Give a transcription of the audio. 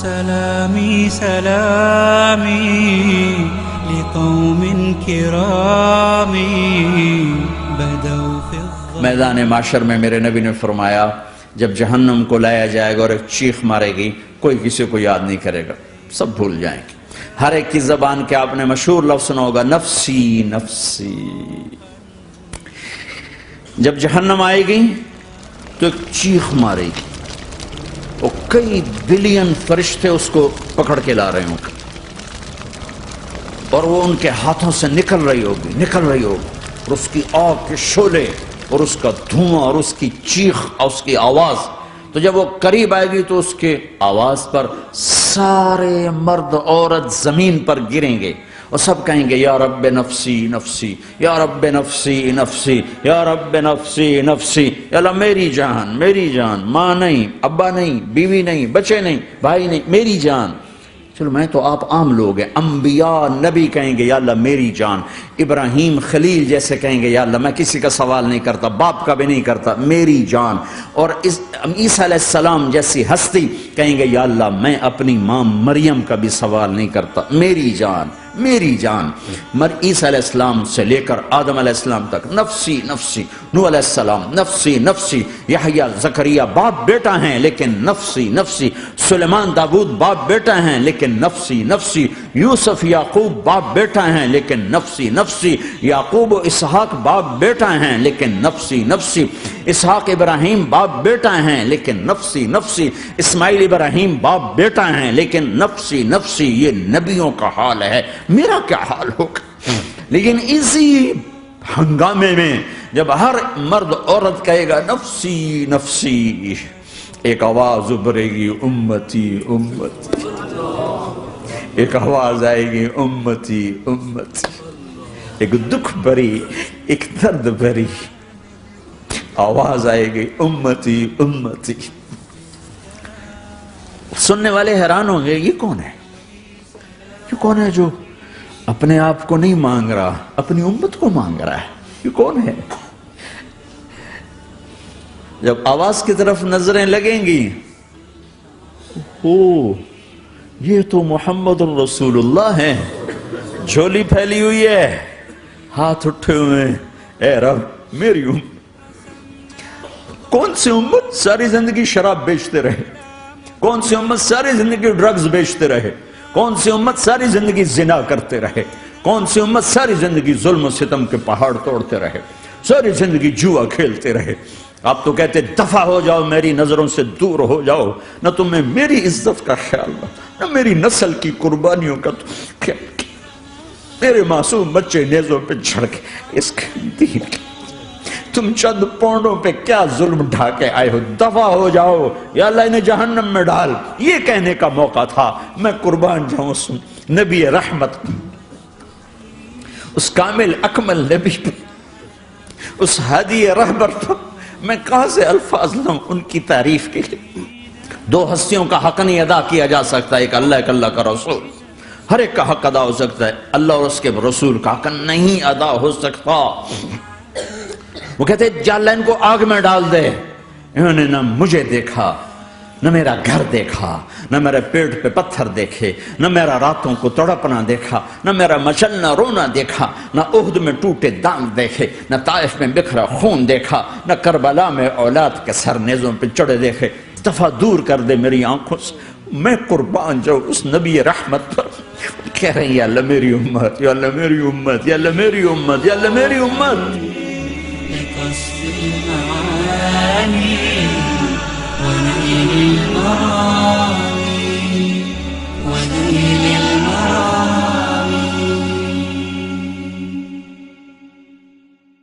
سلامي سلامي لقوم كرام بدوا في میدان معاشر میں میرے نبی نے فرمایا جب جہنم کو لایا جائے گا اور ایک چیخ مارے گی کوئی کسی کو یاد نہیں کرے گا، سب بھول جائیں گے۔ ہر ایک کی زبان کے آپ نے مشہور لفظ سنا ہوگا نفسی نفسی۔ جب جہنم آئے گی تو ایک چیخ مارے گی اور کئی بلین فرشتے اس کو پکڑ کے لا رہے ہوں گے اور وہ ان کے ہاتھوں سے نکل رہی ہوگی اور اس کی آگ کے شعلے اور اس کا دھواں اور اس کی چیخ اور اس کی آواز، تو جب وہ قریب آئے گی تو اس کے آواز پر سارے مرد عورت زمین پر گریں گے اور سب کہیں گے یا رب نفسی نفسی، یا رب نفسی نفسی، یا رب نفسی نفسی، یا اللہ میری جان، ماں نہیں، ابا نہیں، بیوی نہیں، بچے نہیں، بھائی نہیں، میری جان۔ چلو میں تو آپ عام لوگ ہیں، انبیاء نبی کہیں گے یا اللہ میری جان، ابراہیم خلیل جیسے کہیں گے یا اللہ میں کسی کا سوال نہیں کرتا، باپ کا بھی نہیں کرتا، میری جان، اور عیسیٰ علیہ السلام جیسی ہستی کہیں گے یا اللہ میں اپنی ماں مریم کا بھی سوال نہیں کرتا، میری جان میری جان۔ عیسیٰ علیہ السلام سے لے کر آدم علیہ السلام تک نفسی نفسی، نوح علیہ السلام نفسی نفسی، یحییٰ زکریا باپ بیٹا ہیں لیکن نفسی نفسی، سلیمان داؤد باپ بیٹا ہیں لیکن نفسی نفسی، یوسف یعقوب باپ بیٹا ہیں لیکن نفسی نفسی، یعقوب و اسحاق باپ بیٹا ہیں لیکن نفسی نفسی، اسحاق ابراہیم باپ بیٹا ہیں لیکن نفسی نفسی، اسماعیل ابراہیم باپ بیٹا ہیں لیکن نفسی نفسی۔ یہ نبیوں کا حال ہے، میرا کیا حال ہوگا؟ لیکن اسی ہنگامے میں جب ہر مرد عورت کہے گا نفسی نفسی، ایک آواز ابھرے گی امتی امتی، ایک آواز آئے گی امتی امتی، ایک دکھ بھری ایک درد بھری آواز آئے گی امتی امتی۔ سننے والے حیران ہوں گے یہ کون ہے، یہ کون ہے جو اپنے آپ کو نہیں مانگ رہا، اپنی امت کو مانگ رہا ہے، یہ کون ہے؟ جب آواز کی طرف نظریں لگیں گی، یہ تو محمد الرسول اللہ ہے، جھولی پھیلی ہوئی ہے، ہاتھ اٹھے ہوئے ہیں، اے رب میری امت۔ کون سی امت ساری زندگی شراب بیچتے رہے، کون سی امت ساری زندگی ڈرگز بیچتے رہے، کون سی امت ساری زندگی زنا کرتے رہے، کون سی امت ساری زندگی ظلم و ستم کے پہاڑ توڑتے رہے، ساری زندگی جوا کھیلتے رہے۔ آپ تو کہتے دفع ہو جاؤ، میری نظروں سے دور ہو جاؤ، نہ تمہیں میری عزت کا خیال نہ میری نسل کی قربانیوں کا خیال، میرے معصوم بچے نیزوں پہ جھڑ کے اس کے دین کی تم چند پونڈوں پہ کیا ظلم ڈھا کے آئے ہو، دفع ہو جاؤ یا اللہ انہیں جہنم میں ڈال۔ یہ کہنے کا موقع تھا، میں قربان جاؤں اس نبی رحمت، اس کامل اکمل نبی پہ، اس ہادی رہبر پر میں کہاں سے الفاظ لوں ان کی تعریف کے لیے۔ دو ہستیوں کا حق نہیں ادا کیا جا سکتا، ایک اللہ ایک اللہ کا رسول، ہر ایک کا حق ادا ہو سکتا ہے، اللہ اور اس کے رسول کا حق نہیں ادا ہو سکتا۔ وہ کہتے جا اللہ ان کو آگ میں ڈال دے، انہوں نے نہ مجھے دیکھا، نہ میرا گھر دیکھا، نہ میرے پیٹ پہ پتھر دیکھے، نہ میرا راتوں کو تڑپنا دیکھا، نہ میرا مچلنا رونا دیکھا، نہ احد میں ٹوٹے دانت دیکھے، نہ طائف میں بکھرا خون دیکھا، نہ کربلا میں اولاد کے سر نیزوں پہ چڑھے دیکھے۔ دفعہ دور کر دے میری آنکھوں سے، میں قربان جاؤں اس نبی رحمت پر۔ کہہ رہے ہیں یا اللہ میری امت، یا اللہ میری امت، یا اللہ میری امت، یا اللہ میری امت۔